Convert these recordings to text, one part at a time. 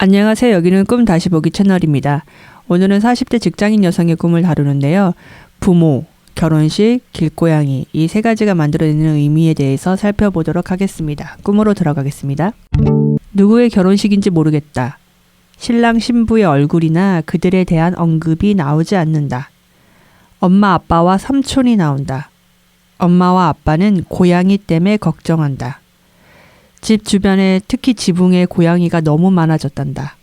안녕하세요. 여기는 꿈 다시 보기 채널입니다. 오늘은 40대 직장인 여성의 꿈을 다루는데요. 부모, 결혼식, 길고양이 이 세 가지가 만들어내는 의미에 대해서 살펴보도록 하겠습니다. 꿈으로 들어가겠습니다. 누구의 결혼식인지 모르겠다. 신랑 신부의 얼굴이나 그들에 대한 언급이 나오지 않는다. 엄마 아빠와 삼촌이 나온다. 엄마와 아빠는 고양이 때문에 걱정한다. 집 주변에 특히 지붕에 고양이가 너무 많아졌단다.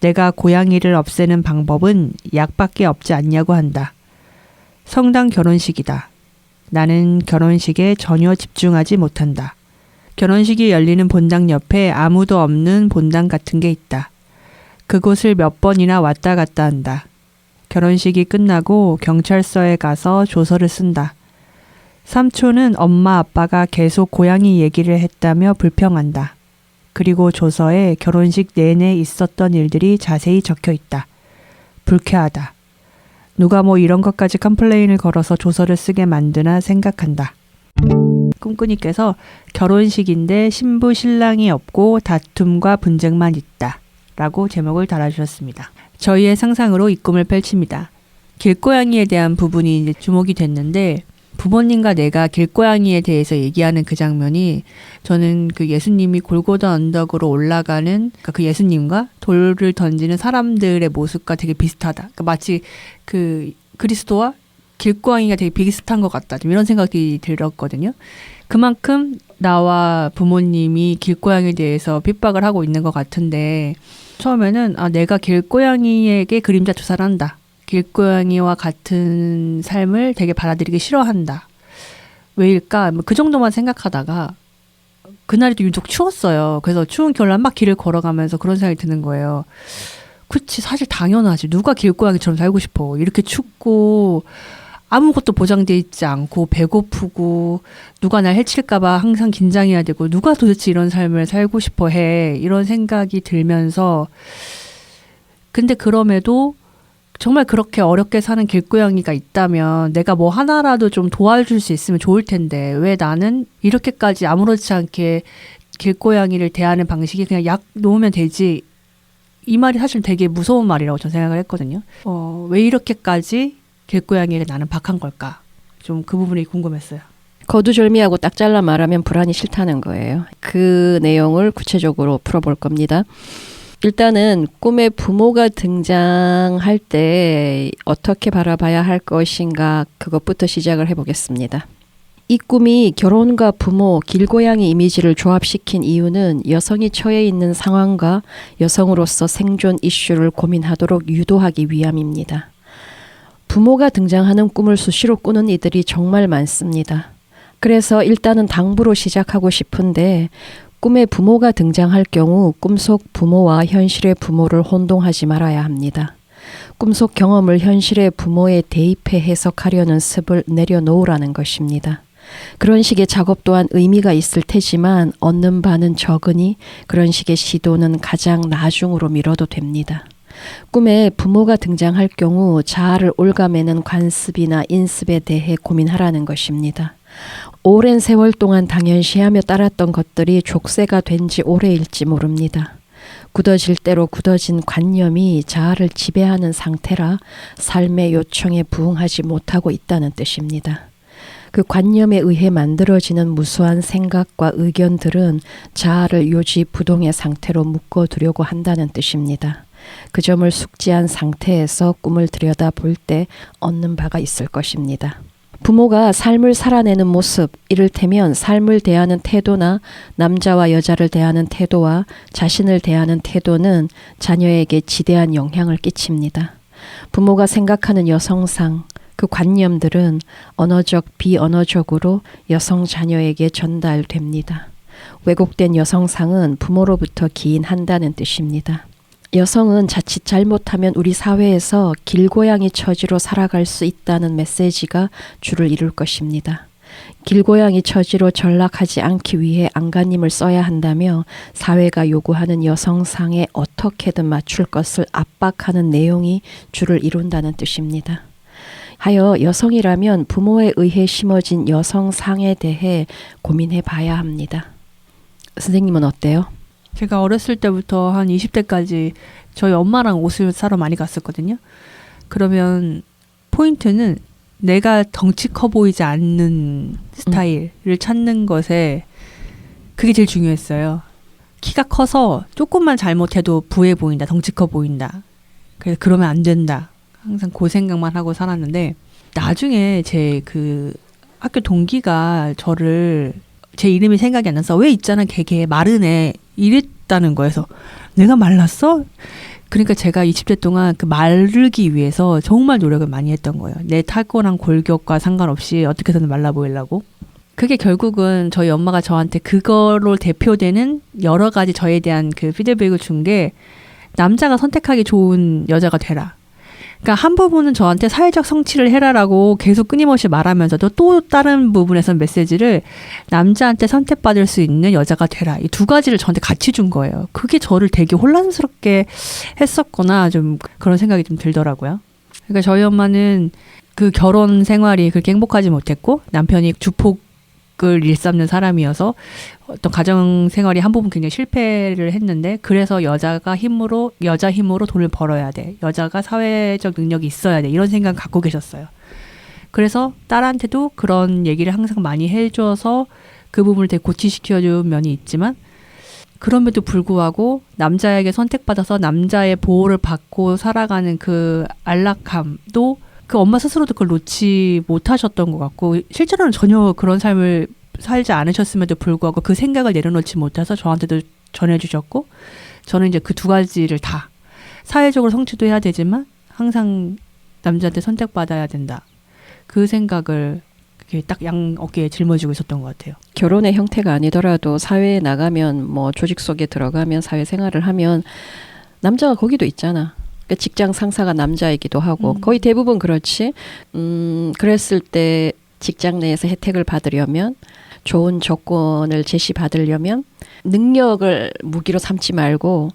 내가 고양이를 없애는 방법은 약밖에 없지 않냐고 한다. 성당 결혼식이다. 나는 결혼식에 전혀 집중하지 못한다. 결혼식이 열리는 본당 옆에 아무도 없는 본당 같은 게 있다. 그곳을 몇 번이나 왔다 갔다 한다. 결혼식이 끝나고 경찰서에 가서 조서를 쓴다. 삼촌은 엄마 아빠가 계속 고양이 얘기를 했다며 불평한다. 그리고 조서에 결혼식 내내 있었던 일들이 자세히 적혀 있다. 불쾌하다. 누가 뭐 이런 것까지 컴플레인을 걸어서 조서를 쓰게 만드나 생각한다. 꿈꾸니께서 결혼식인데 신부 신랑이 없고 다툼과 분쟁만 있다. 라고 제목을 달아주셨습니다. 저희의 상상으로 이 꿈을 펼칩니다. 길고양이에 대한 부분이 이제 주목이 됐는데 부모님과 내가 길고양이에 대해서 얘기하는 그 장면이 저는 그 예수님이 골고다 언덕으로 올라가는 그 예수님과 돌을 던지는 사람들의 모습과 되게 비슷하다. 그러니까 마치 그 그리스도와 길고양이가 되게 비슷한 것 같다. 좀 이런 생각이 들었거든요. 그만큼 나와 부모님이 길고양이에 대해서 핍박을 하고 있는 것 같은데 처음에는 내가 길고양이에게 그림자 투사를 한다. 길고양이와 같은 삶을 되게 받아들이기 싫어한다. 왜일까? 그 정도만 생각하다가 그날이 또 유독 추웠어요. 그래서 추운 겨울날 막 길을 걸어가면서 그런 생각이 드는 거예요. 그치, 사실 당연하지. 누가 길고양이처럼 살고 싶어. 이렇게 춥고 아무것도 보장돼 있지 않고 배고프고 누가 날 해칠까 봐 항상 긴장해야 되고 누가 도대체 이런 삶을 살고 싶어 해. 이런 생각이 들면서 근데 그럼에도 정말 그렇게 어렵게 사는 길고양이가 있다면 내가 뭐 하나라도 좀 도와줄 수 있으면 좋을 텐데 왜 나는 이렇게까지 아무렇지 않게 길고양이를 대하는 방식이 그냥 약 놓으면 되지. 이 말이 사실 되게 무서운 말이라고 저는 생각을 했거든요. 왜 이렇게까지 길고양이에게 나는 박한 걸까? 좀 그 부분이 궁금했어요. 거두절미하고 딱 잘라 말하면 불안이 싫다는 거예요. 그 내용을 구체적으로 풀어볼 겁니다. 일단은 꿈에 부모가 등장할 때 어떻게 바라봐야 할 것인가 그것부터 시작을 해보겠습니다. 이 꿈이 결혼과 부모, 길고양이 이미지를 조합시킨 이유는 여성이 처해 있는 상황과 여성으로서 생존 이슈를 고민하도록 유도하기 위함입니다. 부모가 등장하는 꿈을 수시로 꾸는 이들이 정말 많습니다. 그래서 일단은 당부로 시작하고 싶은데 꿈에 부모가 등장할 경우 꿈속 부모와 현실의 부모를 혼동하지 말아야 합니다. 꿈속 경험을 현실의 부모에 대입해 해석하려는 습을 내려놓으라는 것입니다. 그런 식의 작업 또한 의미가 있을 테지만 얻는 바는 적으니 그런 식의 시도는 가장 나중으로 미뤄도 됩니다. 꿈에 부모가 등장할 경우 자아를 옭아매는 관습이나 인습에 대해 고민하라는 것입니다. 오랜 세월 동안 당연시하며 따랐던 것들이 족쇄가 된 지 오래일지 모릅니다. 굳어질 대로 굳어진 관념이 자아를 지배하는 상태라 삶의 요청에 부응하지 못하고 있다는 뜻입니다. 그 관념에 의해 만들어지는 무수한 생각과 의견들은 자아를 요지부동의 상태로 묶어두려고 한다는 뜻입니다. 그 점을 숙지한 상태에서 꿈을 들여다볼 때 얻는 바가 있을 것입니다. 부모가 삶을 살아내는 모습, 이를테면 삶을 대하는 태도나 남자와 여자를 대하는 태도와 자신을 대하는 태도는 자녀에게 지대한 영향을 끼칩니다. 부모가 생각하는 여성상, 그 관념들은 언어적, 비언어적으로 여성 자녀에게 전달됩니다. 왜곡된 여성상은 부모로부터 기인한다는 뜻입니다. 여성은 자칫 잘못하면 우리 사회에서 길고양이 처지로 살아갈 수 있다는 메시지가 주를 이룰 것입니다. 길고양이 처지로 전락하지 않기 위해 안간힘을 써야 한다며 사회가 요구하는 여성상에 어떻게든 맞출 것을 압박하는 내용이 주를 이룬다는 뜻입니다. 하여 여성이라면 부모에 의해 심어진 여성상에 대해 고민해 봐야 합니다. 선생님은 어때요? 제가 어렸을 때부터 한 20대까지 저희 엄마랑 옷을 사러 많이 갔었거든요. 그러면 포인트는 내가 덩치 커 보이지 않는 스타일을 찾는 것에 그게 제일 중요했어요. 키가 커서 조금만 잘못해도 부해 보인다, 덩치 커 보인다. 그래서 그러면 안 된다. 항상 그 생각만 하고 살았는데 나중에 제 그 학교 동기가 저를 제 이름이 생각이 안 나서 왜 있잖아 걔 마른 애 이랬다는 거여서 내가 말랐어? 그러니까 제가 20대 동안 그 마르기 위해서 정말 노력을 많이 했던 거예요. 내 타고난 골격과 상관없이 어떻게 해서든 말라 보이려고. 그게 결국은 저희 엄마가 저한테 그거로 대표되는 여러 가지 저에 대한 그 피드백을 준 게 남자가 선택하기 좋은 여자가 되라. 그러니까 한 부분은 저한테 사회적 성취를 해라라고 계속 끊임없이 말하면서도 또 다른 부분에서는 메시지를 남자한테 선택받을 수 있는 여자가 되라. 이 두 가지를 저한테 같이 준 거예요. 그게 저를 되게 혼란스럽게 했었거나 좀 그런 생각이 좀 들더라고요. 그러니까 저희 엄마는 그 결혼 생활이 그렇게 행복하지 못했고 남편이 주폭을 일삼는 사람이어서 어떤 가정 생활이 한 부분 굉장히 실패를 했는데 그래서 여자 힘으로 돈을 벌어야 돼. 여자가 사회적 능력이 있어야 돼. 이런 생각 갖고 계셨어요. 그래서 딸한테도 그런 얘기를 항상 많이 해줘서 그 부분을 되게 고치시켜준 면이 있지만 그럼에도 불구하고 남자에게 선택받아서 남자의 보호를 받고 살아가는 그 안락함도 그 엄마 스스로도 그걸 놓지 못하셨던 것 같고 실제로는 전혀 그런 삶을 살지 않으셨음에도 불구하고 그 생각을 내려놓지 못해서 저한테도 전해주셨고 저는 이제 그 두 가지를 다 사회적으로 성취도 해야 되지만 항상 남자한테 선택받아야 된다. 그 생각을 딱 양 어깨에 짊어지고 있었던 것 같아요. 결혼의 형태가 아니더라도 사회에 나가면 뭐 조직 속에 들어가면 사회생활을 하면 남자가 거기도 있잖아. 그러니까 직장 상사가 남자이기도 하고 거의 대부분 그렇지. 그랬을 때 직장 내에서 혜택을 받으려면 좋은 조건을 제시받으려면 능력을 무기로 삼지 말고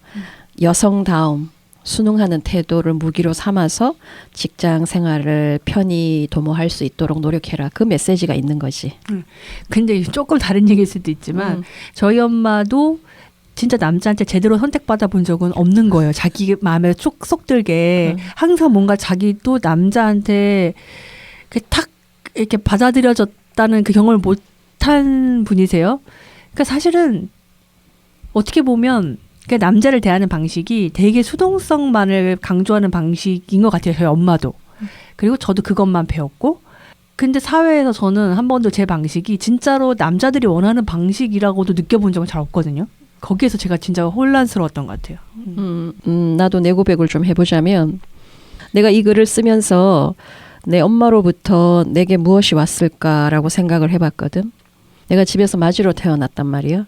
여성다움, 순응하는 태도를 무기로 삼아서 직장 생활을 편히 도모할 수 있도록 노력해라. 그 메시지가 있는 거지. 근데 조금 다른 얘기일 수도 있지만 저희 엄마도 진짜 남자한테 제대로 선택받아 본 적은 없는 거예요. 자기 마음에 쏙 들게 항상 뭔가 자기도 남자한테 탁 이렇게 받아들여졌다는 그 경험을 못한 분이세요. 그러니까 사실은 어떻게 보면 그 남자를 대하는 방식이 되게 수동성만을 강조하는 방식인 것 같아요. 저희 엄마도. 그리고 저도 그것만 배웠고 근데 사회에서 저는 한 번도 제 방식이 진짜로 남자들이 원하는 방식이라고도 느껴본 적은 잘 없거든요. 거기에서 제가 진짜 혼란스러웠던 것 같아요. 나도 내 고백을 좀 해보자면 내가 이 글을 쓰면서 내 엄마로부터 내게 무엇이 왔을까라고 생각을 해봤거든. 내가 집에서 마지로 태어났단 말이야.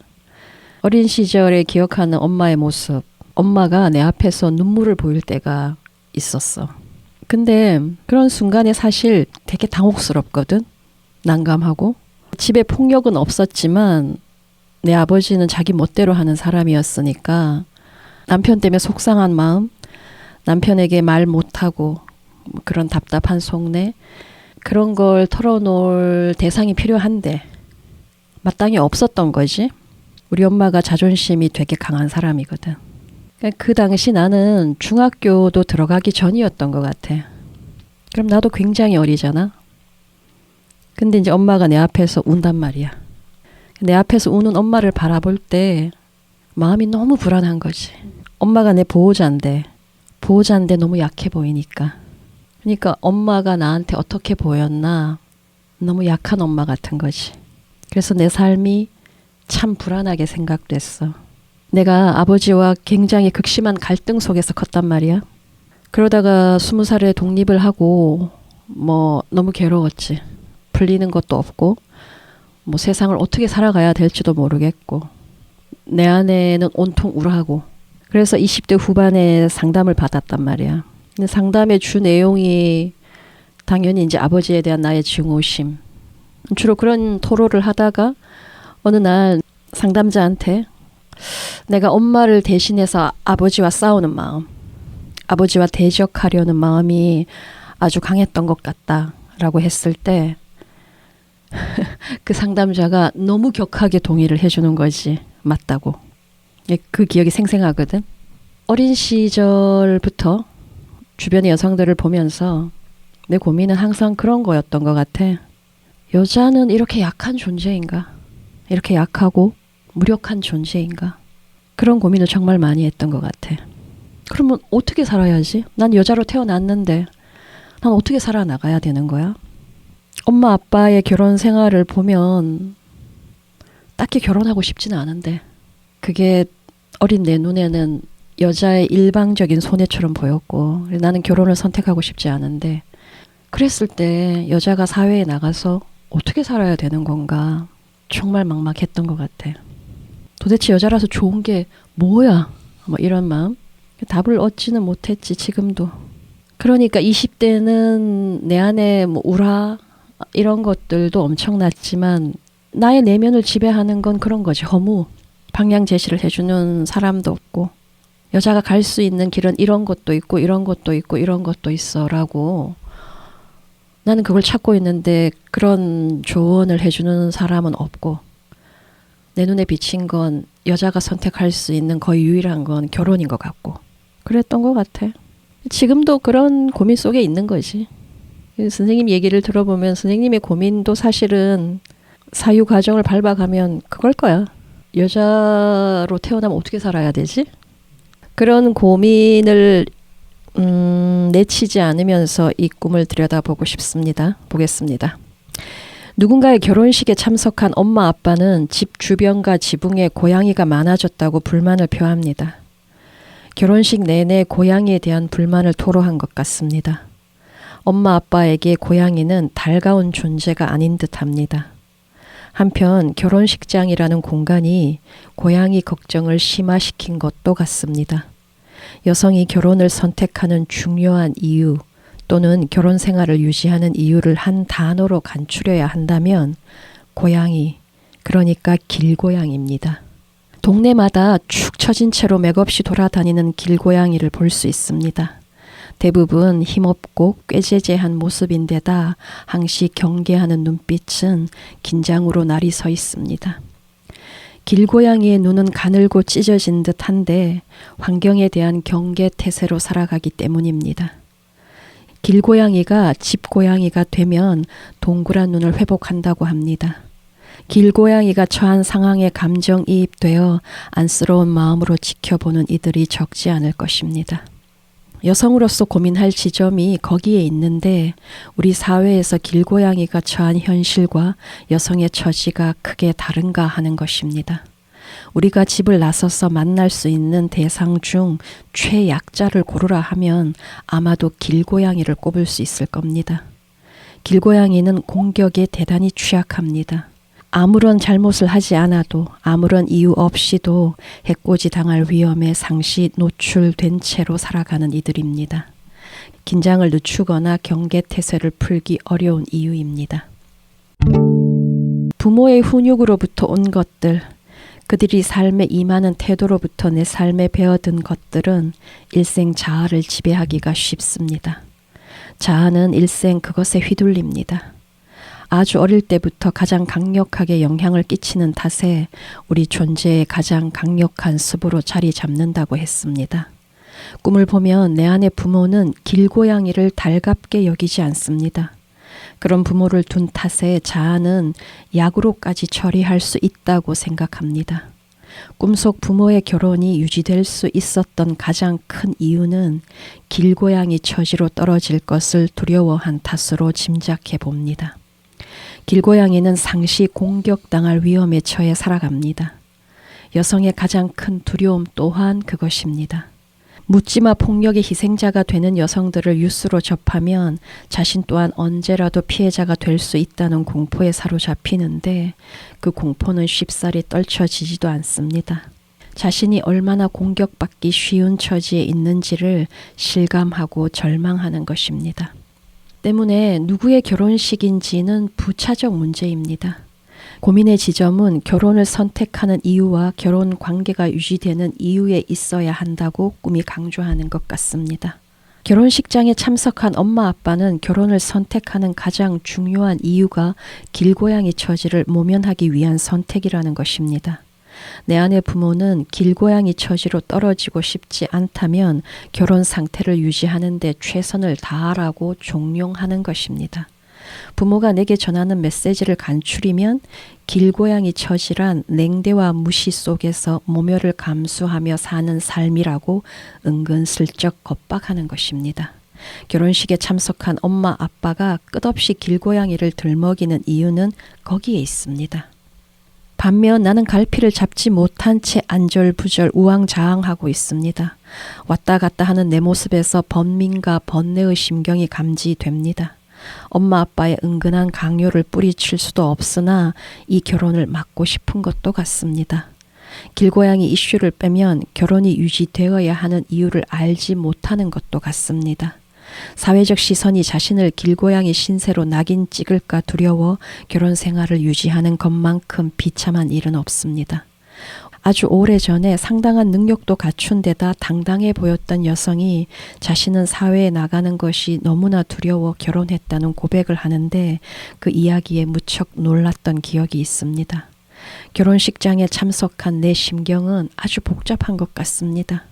어린 시절에 기억하는 엄마의 모습. 엄마가 내 앞에서 눈물을 보일 때가 있었어. 근데 그런 순간에 사실 되게 당혹스럽거든. 난감하고. 집에 폭력은 없었지만 내 아버지는 자기 멋대로 하는 사람이었으니까 남편 때문에 속상한 마음, 남편에게 말 못하고 그런 답답한 속내 그런 걸 털어놓을 대상이 필요한데 마땅히 없었던 거지. 우리 엄마가 자존심이 되게 강한 사람이거든. 그 당시 나는 중학교도 들어가기 전이었던 것 같아. 그럼 나도 굉장히 어리잖아. 근데 이제 엄마가 내 앞에서 운단 말이야. 내 앞에서 우는 엄마를 바라볼 때 마음이 너무 불안한 거지. 엄마가 내 보호자인데 너무 약해 보이니까. 그러니까 엄마가 나한테 어떻게 보였나 너무 약한 엄마 같은 거지. 그래서 내 삶이 참 불안하게 생각됐어. 내가 아버지와 굉장히 극심한 갈등 속에서 컸단 말이야. 그러다가 20살에 독립을 하고 뭐 너무 괴로웠지. 풀리는 것도 없고 뭐 세상을 어떻게 살아가야 될지도 모르겠고 내 안에는 온통 우울하고 그래서 20대 후반에 상담을 받았단 말이야. 근데 상담의 주 내용이 당연히 이제 아버지에 대한 나의 증오심 주로 그런 토로를 하다가 어느 날 상담자한테 내가 엄마를 대신해서 아버지와 싸우는 마음, 아버지와 대적하려는 마음이 아주 강했던 것 같다라고 했을 때 그 상담자가 너무 격하게 동의를 해주는 거지. 맞다고. 그 기억이 생생하거든. 어린 시절부터 주변의 여성들을 보면서 내 고민은 항상 그런 거였던 것 같아. 여자는 이렇게 약한 존재인가? 이렇게 약하고 무력한 존재인가? 그런 고민을 정말 많이 했던 것 같아. 그러면 어떻게 살아야지? 난 여자로 태어났는데 난 어떻게 살아나가야 되는 거야? 엄마 아빠의 결혼 생활을 보면 딱히 결혼하고 싶지는 않은데 그게 어린 내 눈에는 여자의 일방적인 손해처럼 보였고 나는 결혼을 선택하고 싶지 않은데 그랬을 때 여자가 사회에 나가서 어떻게 살아야 되는 건가 정말 막막했던 것 같아. 도대체 여자라서 좋은 게 뭐야? 뭐 이런 마음. 답을 얻지는 못했지 지금도. 그러니까 20대는 내 안에 뭐 우라 이런 것들도 엄청났지만 나의 내면을 지배하는 건 그런 거지. 허무. 방향 제시를 해주는 사람도 없고 여자가 갈 수 있는 길은 이런 것도 있고 이런 것도 있고 이런 것도 있어 라고 나는 그걸 찾고 있는데 그런 조언을 해주는 사람은 없고 내 눈에 비친 건 여자가 선택할 수 있는 거의 유일한 건 결혼인 것 같고 그랬던 것 같아. 지금도 그런 고민 속에 있는 거지. 선생님 얘기를 들어보면 선생님의 고민도 사실은 사유 과정을 밟아가면 그걸 거야. 여자로 태어나면 어떻게 살아야 되지? 그런 고민을 내치지 않으면서 이 꿈을 들여다보고 싶습니다. 보겠습니다. 누군가의 결혼식에 참석한 엄마 아빠는 집 주변과 지붕에 고양이가 많아졌다고 불만을 표합니다. 결혼식 내내 고양이에 대한 불만을 토로한 것 같습니다. 엄마 아빠에게 고양이는 달가운 존재가 아닌 듯합니다. 한편 결혼식장이라는 공간이 고양이 걱정을 심화시킨 것도 같습니다. 여성이 결혼을 선택하는 중요한 이유 또는 결혼 생활을 유지하는 이유를 한 단어로 간추려야 한다면 고양이, 그러니까 길고양이입니다. 동네마다 축 처진 채로 맥없이 돌아다니는 길고양이를 볼 수 있습니다. 대부분 힘없고 꾀재재한 모습인데다 항시 경계하는 눈빛은 긴장으로 날이 서 있습니다. 길고양이의 눈은 가늘고 찢어진 듯한데 환경에 대한 경계 태세로 살아가기 때문입니다. 길고양이가 집고양이가 되면 동그란 눈을 회복한다고 합니다. 길고양이가 처한 상황에 감정이입되어 안쓰러운 마음으로 지켜보는 이들이 적지 않을 것입니다. 여성으로서 고민할 지점이 거기에 있는데 우리 사회에서 길고양이가 처한 현실과 여성의 처지가 크게 다른가 하는 것입니다. 우리가 집을 나서서 만날 수 있는 대상 중 최약자를 고르라 하면 아마도 길고양이를 꼽을 수 있을 겁니다. 길고양이는 공격에 대단히 취약합니다. 아무런 잘못을 하지 않아도 아무런 이유 없이도 해코지 당할 위험에 상시 노출된 채로 살아가는 이들입니다. 긴장을 늦추거나 경계 태세를 풀기 어려운 이유입니다. 부모의 훈육으로부터 온 것들, 그들이 삶에 임하는 태도로부터 내 삶에 배어든 것들은 일생 자아를 지배하기가 쉽습니다. 자아는 일생 그것에 휘둘립니다. 아주 어릴 때부터 가장 강력하게 영향을 끼치는 탓에 우리 존재의 가장 강력한 습으로 자리 잡는다고 했습니다. 꿈을 보면 내 안의 부모는 길고양이를 달갑게 여기지 않습니다. 그런 부모를 둔 탓에 자아는 약으로까지 처리할 수 있다고 생각합니다. 꿈속 부모의 결혼이 유지될 수 있었던 가장 큰 이유는 길고양이 처지로 떨어질 것을 두려워한 탓으로 짐작해 봅니다. 길고양이는 상시 공격당할 위험에 처해 살아갑니다. 여성의 가장 큰 두려움 또한 그것입니다. 묻지마 폭력의 희생자가 되는 여성들을 뉴스로 접하면 자신 또한 언제라도 피해자가 될 수 있다는 공포에 사로잡히는데 그 공포는 쉽사리 떨쳐지지도 않습니다. 자신이 얼마나 공격받기 쉬운 처지에 있는지를 실감하고 절망하는 것입니다. 때문에 누구의 결혼식인지는 부차적 문제입니다. 고민의 지점은 결혼을 선택하는 이유와 결혼 관계가 유지되는 이유에 있어야 한다고 꿈이 강조하는 것 같습니다. 결혼식장에 참석한 엄마 아빠는 결혼을 선택하는 가장 중요한 이유가 길고양이 처지를 모면하기 위한 선택이라는 것입니다. 내 아내 부모는 길고양이 처지로 떨어지고 싶지 않다면 결혼 상태를 유지하는 데 최선을 다하라고 종용하는 것입니다. 부모가 내게 전하는 메시지를 간추리면 길고양이 처지란 냉대와 무시 속에서 모멸을 감수하며 사는 삶이라고 은근슬쩍 겁박하는 것입니다. 결혼식에 참석한 엄마 아빠가 끝없이 길고양이를 들먹이는 이유는 거기에 있습니다. 반면 나는 갈피를 잡지 못한 채 안절부절 우왕좌왕하고 있습니다. 왔다 갔다 하는 내 모습에서 번민과 번뇌의 심경이 감지됩니다. 엄마 아빠의 은근한 강요를 뿌리칠 수도 없으나 이 결혼을 막고 싶은 것도 같습니다. 길고양이 이슈를 빼면 결혼이 유지되어야 하는 이유를 알지 못하는 것도 같습니다. 사회적 시선이 자신을 길고양이 신세로 낙인 찍을까 두려워 결혼 생활을 유지하는 것만큼 비참한 일은 없습니다. 아주 오래전에 상당한 능력도 갖춘 데다 당당해 보였던 여성이 자신은 사회에 나가는 것이 너무나 두려워 결혼했다는 고백을 하는데 그 이야기에 무척 놀랐던 기억이 있습니다. 결혼식장에 참석한 내 심경은 아주 복잡한 것 같습니다.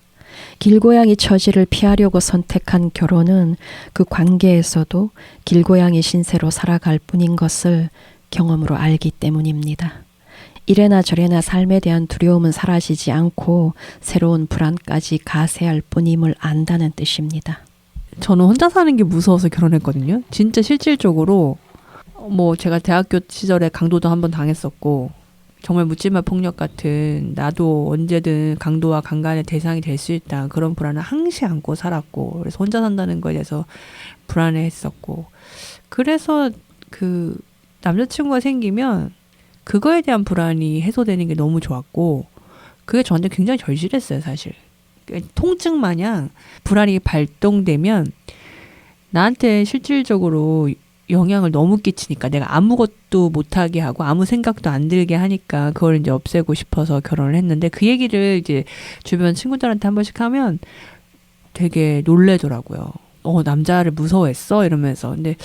길고양이 처지를 피하려고 선택한 결혼은 그 관계에서도 길고양이 신세로 살아갈 뿐인 것을 경험으로 알기 때문입니다. 이래나 저래나 삶에 대한 두려움은 사라지지 않고 새로운 불안까지 가세할 뿐임을 안다는 뜻입니다. 저는 혼자 사는 게 무서워서 결혼했거든요. 진짜 실질적으로 뭐 제가 대학교 시절에 강도도 한번 당했었고 정말 묻지마 폭력 같은 나도 언제든 강도와 강간의 대상이 될 수 있다 그런 불안을 항시 안고 살았고 그래서 혼자 산다는 거에 대해서 불안해했었고 그래서 그 남자친구가 생기면 그거에 대한 불안이 해소되는 게 너무 좋았고 그게 저한테 굉장히 절실했어요 사실. 통증 마냥 불안이 발동되면 나한테 실질적으로 영향을 너무 끼치니까 내가 아무것도 못하게 하고 아무 생각도 안 들게 하니까 그걸 이제 없애고 싶어서 결혼을 했는데 그 얘기를 이제 주변 친구들한테 한 번씩 하면 되게 놀래더라고요. 남자를 무서워했어? 이러면서. 근데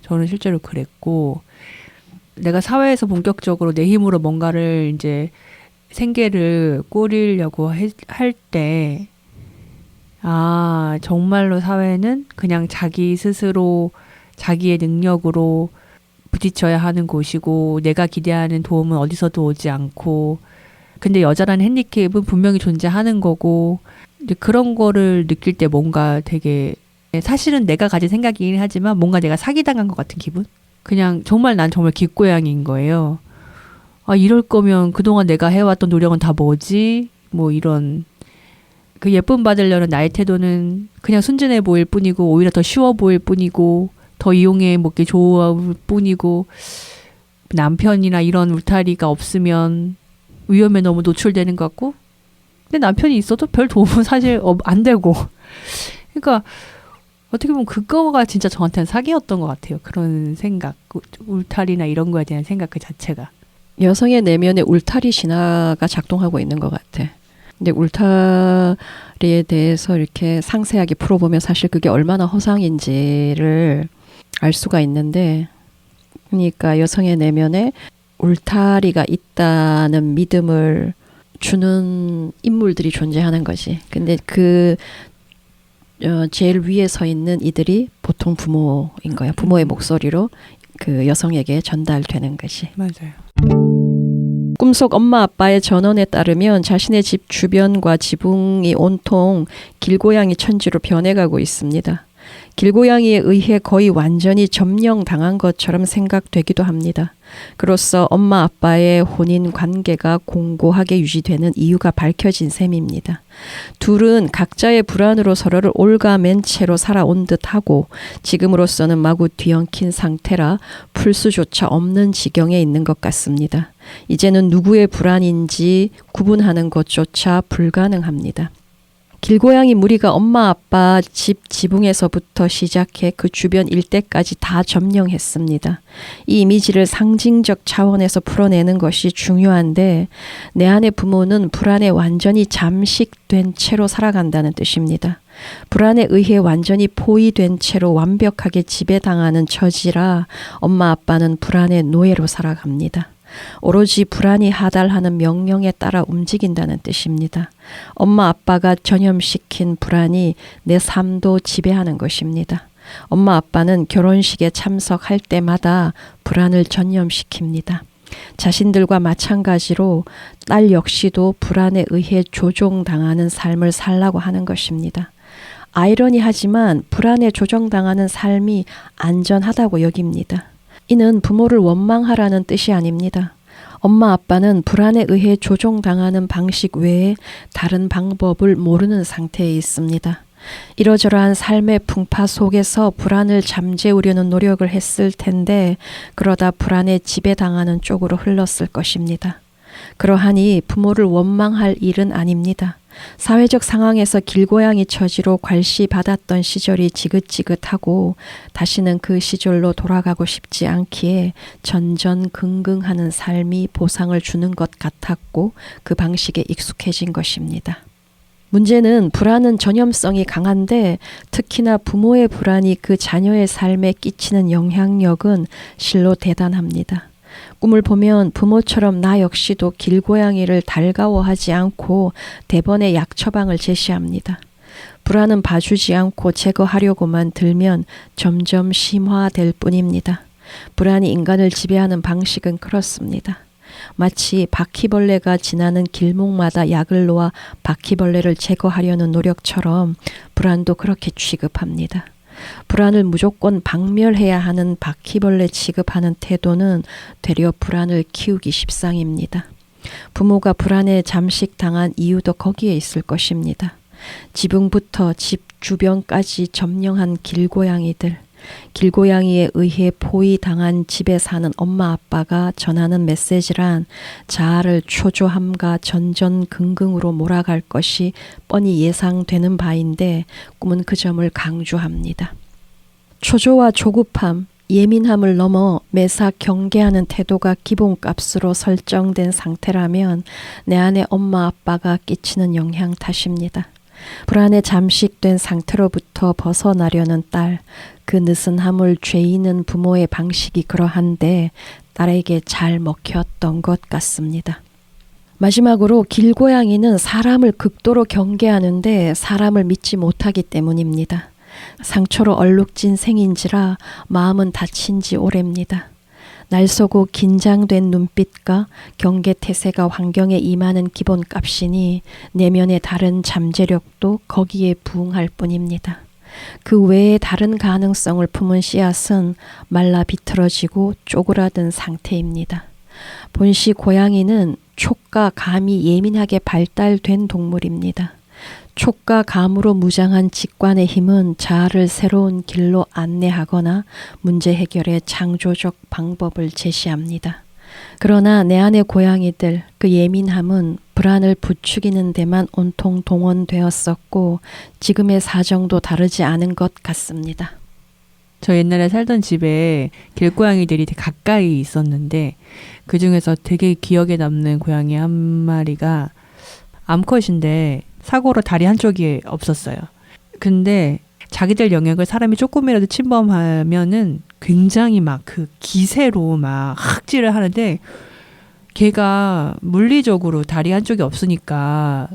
저는 실제로 그랬고 내가 사회에서 본격적으로 내 힘으로 뭔가를 이제 생계를 꾸리려고 할 때 정말로 사회는 그냥 자기 스스로 자기의 능력으로 부딪혀야 하는 곳이고 내가 기대하는 도움은 어디서도 오지 않고 근데 여자라는 핸디캡은 분명히 존재하는 거고 이제 그런 거를 느낄 때 뭔가 되게 사실은 내가 가진 생각이긴 하지만 뭔가 내가 사기당한 것 같은 기분? 그냥 정말 난 정말 길고양이인 거예요. 이럴 거면 그동안 내가 해왔던 노력은 다 뭐지? 뭐 이런 그 예쁨 받으려는 나의 태도는 그냥 순진해 보일 뿐이고 오히려 더 쉬워 보일 뿐이고 더 이용해 먹기 좋을 뿐이고 남편이나 이런 울타리가 없으면 위험에 너무 노출되는 것 같고 근데 남편이 있어도 별 도움은 사실 안 되고 그러니까 어떻게 보면 그거가 진짜 저한테는 사기였던 것 같아요. 그런 생각, 울타리나 이런 거에 대한 생각 그 자체가. 여성의 내면에 울타리 신화가 작동하고 있는 것 같아. 근데 울타리에 대해서 이렇게 상세하게 풀어보면 사실 그게 얼마나 허상인지를 알 수가 있는데 그러니까 여성의 내면에 울타리가 있다는 믿음을 주는 인물들이 존재하는 거지. 근데 제일 위에 서 있는 이들이 보통 부모인 거야. 부모의 목소리로 그 여성에게 전달되는 것이. 맞아요. 꿈속 엄마 아빠의 전언에 따르면 자신의 집 주변과 지붕이 온통 길고양이 천지로 변해가고 있습니다. 길고양이에 의해 거의 완전히 점령당한 것처럼 생각되기도 합니다. 그로써 엄마 아빠의 혼인 관계가 공고하게 유지되는 이유가 밝혀진 셈입니다. 둘은 각자의 불안으로 서로를 올가맨 채로 살아온 듯하고 지금으로서는 마구 뒤엉킨 상태라 풀 수조차 없는 지경에 있는 것 같습니다. 이제는 누구의 불안인지 구분하는 것조차 불가능합니다. 길고양이 무리가 엄마 아빠 집 지붕에서부터 시작해 그 주변 일대까지 다 점령했습니다. 이 이미지를 상징적 차원에서 풀어내는 것이 중요한데 내 아내 부모는 불안에 완전히 잠식된 채로 살아간다는 뜻입니다. 불안에 의해 완전히 포위된 채로 완벽하게 지배당하는 처지라 엄마 아빠는 불안의 노예로 살아갑니다. 오로지 불안이 하달하는 명령에 따라 움직인다는 뜻입니다. 엄마 아빠가 전염시킨 불안이 내 삶도 지배하는 것입니다. 엄마 아빠는 결혼식에 참석할 때마다 불안을 전염시킵니다. 자신들과 마찬가지로 딸 역시도 불안에 의해 조종당하는 삶을 살라고 하는 것입니다. 아이러니하지만 불안에 조종당하는 삶이 안전하다고 여깁니다. 이는 부모를 원망하라는 뜻이 아닙니다. 엄마 아빠는 불안에 의해 조종당하는 방식 외에 다른 방법을 모르는 상태에 있습니다. 이러저러한 삶의 풍파 속에서 불안을 잠재우려는 노력을 했을 텐데 그러다 불안에 지배당하는 쪽으로 흘렀을 것입니다. 그러하니 부모를 원망할 일은 아닙니다. 사회적 상황에서 길고양이 처지로 괄시받았던 시절이 지긋지긋하고 다시는 그 시절로 돌아가고 싶지 않기에 전전긍긍하는 삶이 보상을 주는 것 같았고 그 방식에 익숙해진 것입니다. 문제는 불안은 전염성이 강한데 특히나 부모의 불안이 그 자녀의 삶에 끼치는 영향력은 실로 대단합니다. 꿈을 보면 부모처럼 나 역시도 길고양이를 달가워하지 않고 대번에 약 처방을 제시합니다. 불안은 봐주지 않고 제거하려고만 들면 점점 심화될 뿐입니다. 불안이 인간을 지배하는 방식은 그렇습니다. 마치 바퀴벌레가 지나는 길목마다 약을 놓아 바퀴벌레를 제거하려는 노력처럼 불안도 그렇게 취급합니다. 불안을 무조건 박멸해야 하는 바퀴벌레 취급하는 태도는 되려 불안을 키우기 십상입니다. 부모가 불안에 잠식당한 이유도 거기에 있을 것입니다. 지붕부터 집 주변까지 점령한 길고양이들, 길고양이에 의해 포위당한 집에 사는 엄마 아빠가 전하는 메시지란 자아를 초조함과 전전긍긍으로 몰아갈 것이 뻔히 예상되는 바인데 꿈은 그 점을 강조합니다. 초조와 조급함, 예민함을 넘어 매사 경계하는 태도가 기본값으로 설정된 상태라면 내 안에 엄마 아빠가 끼치는 영향 탓입니다. 불안에 잠식된 상태로부터 벗어나려는 딸, 그 느슨함을 죄이는 부모의 방식이 그러한데 딸에게 잘 먹혔던 것 같습니다. 마지막으로 길고양이는 사람을 극도로 경계하는데 사람을 믿지 못하기 때문입니다. 상처로 얼룩진 생인지라 마음은 다친 지 오래입니다. 날 쏘고 긴장된 눈빛과 경계 태세가 환경에 임하는 기본값이니 내면의 다른 잠재력도 거기에 부응할 뿐입니다. 그 외에 다른 가능성을 품은 씨앗은 말라 비틀어지고 쪼그라든 상태입니다. 본시 고양이는 촉과 감이 예민하게 발달된 동물입니다. 촉과 감으로 무장한 직관의 힘은 자아를 새로운 길로 안내하거나 문제 해결의 창조적 방법을 제시합니다. 그러나 내 안의 고양이들, 그 예민함은 불안을 부추기는 데만 온통 동원되었었고 지금의 사정도 다르지 않은 것 같습니다. 저 옛날에 살던 집에 길고양이들이 되게 가까이 있었는데 그 중에서 되게 기억에 남는 고양이 한 마리가 암컷인데 사고로 다리 한쪽이 없었어요. 근데 자기들 영역을 사람이 조금이라도 침범하면은 굉장히 막 그 기세로 막 학질을 하는데 걔가 물리적으로 다리 한쪽이 없으니까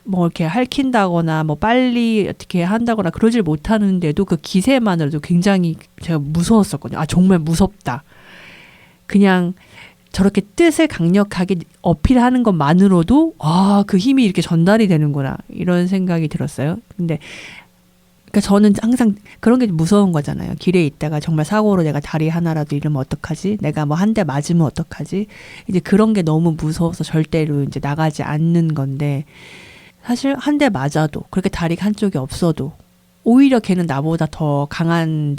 뭐 이렇게 핥힌다거나 뭐 빨리 어떻게 한다거나 그러질 못하는데도 그 기세만으로도 굉장히 제가 무서웠었거든요. 아, 정말 무섭다. 그냥 저렇게 뜻을 강력하게 어필하는 것만으로도 아, 그 힘이 이렇게 전달이 되는구나 이런 생각이 들었어요. 근데 그러니까 저는 항상 그런 게 무서운 거잖아요. 길에 있다가 정말 사고로 내가 다리 하나라도 잃으면 어떡하지? 내가 뭐 한 대 맞으면 어떡하지? 이제 그런 게 너무 무서워서 절대로 이제 나가지 않는 건데 사실 한 대 맞아도 그렇게 다리가 한쪽이 없어도 오히려 걔는 나보다 더 강한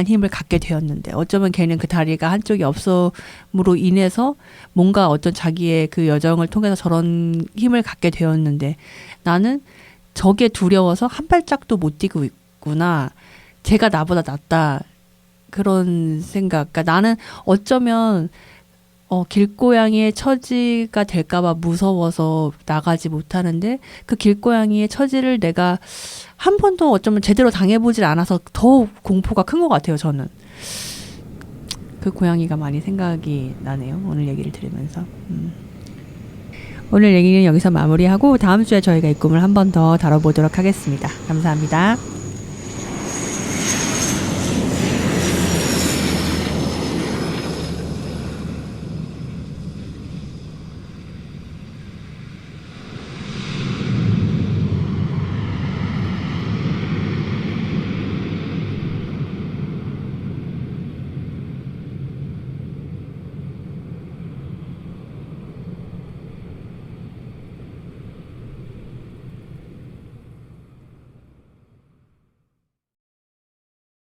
힘을 갖게 되었는데 어쩌면 걔는 그 다리가 한쪽이 없음으로 인해서 뭔가 어떤 자기의 그 여정을 통해서 저런 힘을 갖게 되었는데 나는 저게 두려워서 한 발짝도 못 뛰고 있구나. 제가 나보다 낫다. 그런 생각. 그러니까 나는 어쩌면 길고양이의 처지가 될까봐 무서워서 나가지 못하는데 그 길고양이의 처지를 내가 한 번도 어쩌면 제대로 당해보질 않아서 더 공포가 큰 것 같아요, 저는. 그 고양이가 많이 생각이 나네요. 오늘 얘기를 들으면서. 오늘 얘기는 여기서 마무리하고 다음 주에 저희가 이 꿈을 한 번 더 다뤄보도록 하겠습니다. 감사합니다.